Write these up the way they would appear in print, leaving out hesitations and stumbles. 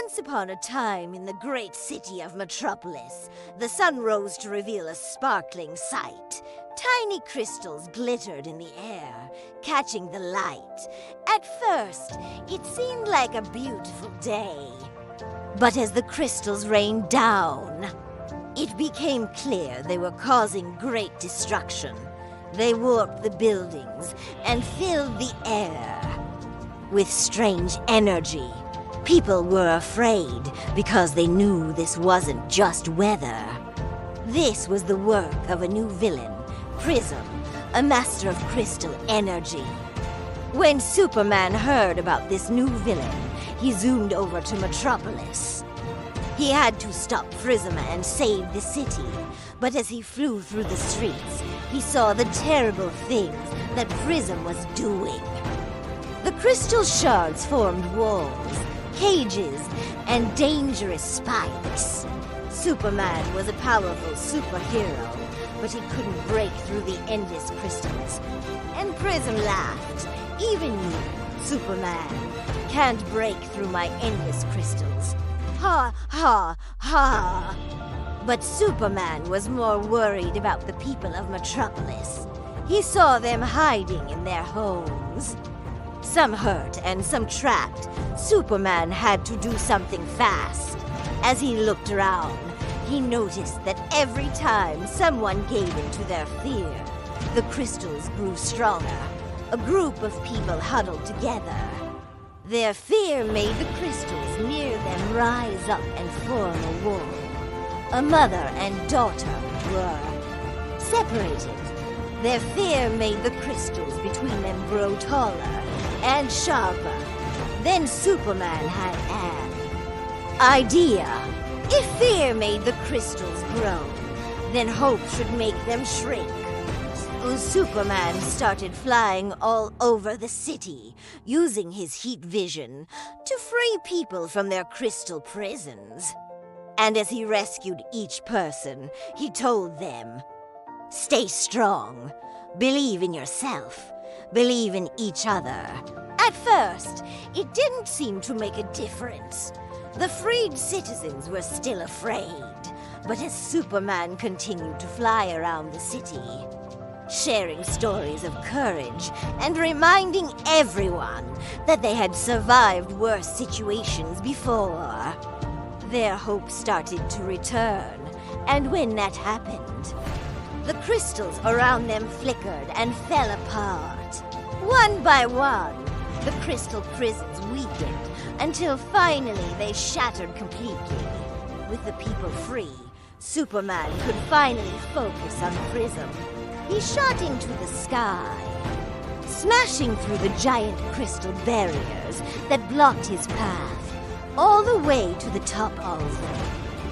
Once upon a time in the great city of Metropolis, the sun rose to reveal a sparkling sight. Tiny crystals glittered in the air, catching the light. At first, it seemed like a beautiful day. But as the crystals rained down, it became clear they were causing great destruction. They warped the buildings and filled the air with strange energy. People were afraid because they knew this wasn't just weather. This was the work of a new villain, Prism, a master of crystal energy. When Superman heard about this new villain, he zoomed over to Metropolis. He had to stop Prism and save the city, but as he flew through the streets, he saw the terrible things that Prism was doing. The crystal shards formed walls, cages, and dangerous spikes. Superman was a powerful superhero, but he couldn't break through the endless crystals. And Prism laughed. Even you, Superman, can't break through my endless crystals. Ha, ha, ha. But Superman was more worried about the people of Metropolis. He saw them hiding in their homes. Some hurt and some trapped. Superman had to do something fast. As he looked around, he noticed that every time someone gave in to their fear, the crystals grew stronger. A group of people huddled together. Their fear made the crystals near them rise up and form a wall. A mother and daughter were separated. Their fear made the crystals between them grow taller and sharper. Then Superman had an idea. If fear made the crystals grow, then hope should make them shrink. So Superman started flying all over the city, using his heat vision to free people from their crystal prisons. And as he rescued each person, he told them, "Stay strong. Believe in yourself. Believe in each other." At first, it didn't seem to make a difference. The freed citizens were still afraid. But as Superman continued to fly around the city, sharing stories of courage and reminding everyone that they had survived worse situations before, their hope started to return. And when that happened, the crystals around them flickered and fell apart. One by one, the crystal prisons weakened until finally they shattered completely. With the people free, Superman could finally focus on Prism. He shot into the sky, smashing through the giant crystal barriers that blocked his path, all the way to the top of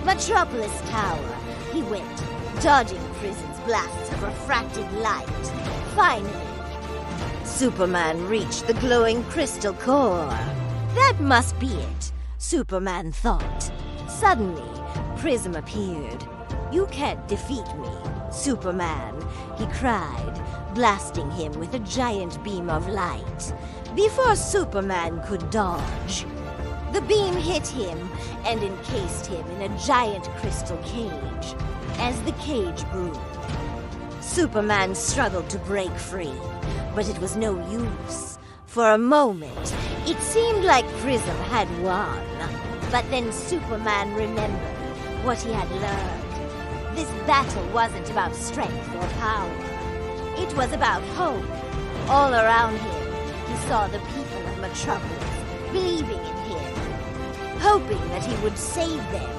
Metropolis Tower. He went, dodging Prism's blasts of refracted light. Finally, Superman reached the glowing crystal core. That must be it, Superman thought. Suddenly, Prism appeared. "You can't defeat me, Superman," he cried, blasting him with a giant beam of light. Before Superman could dodge, the beam hit him and encased him in a giant crystal cage. As the cage grew, Superman struggled to break free, but it was no use. For a moment, it seemed like Prism had won. But then Superman remembered what he had learned. This battle wasn't about strength or power. It was about hope. All around him, he saw the people of Metropolis believing in him, hoping that he would save them.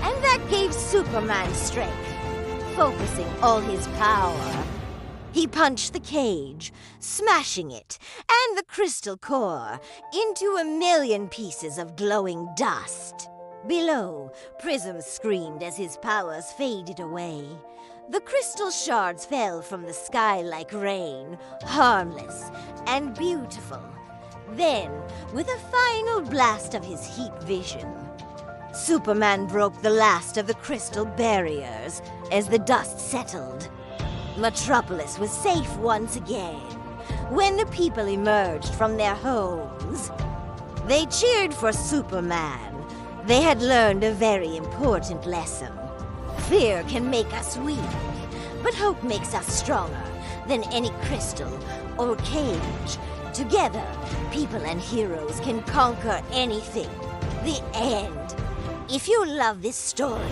And that gave Superman strength, focusing all his power. He punched the cage, smashing it and the crystal core into a million pieces of glowing dust. Below, Prism screamed as his powers faded away. The crystal shards fell from the sky like rain, harmless and beautiful. Then, with a final blast of his heat vision, Superman broke the last of the crystal barriers as the dust settled. Metropolis was safe once again. When the people emerged from their homes, they cheered for Superman, They had learned a very important lesson. Fear can make us weak, but hope makes us stronger than any crystal or cage. Together, people and heroes can conquer anything. The end. If you love this story,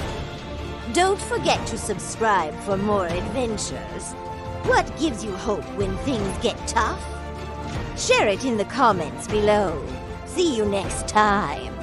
don't forget to subscribe for more adventures. What gives you hope when things get tough? Share it in the comments below. See you next time.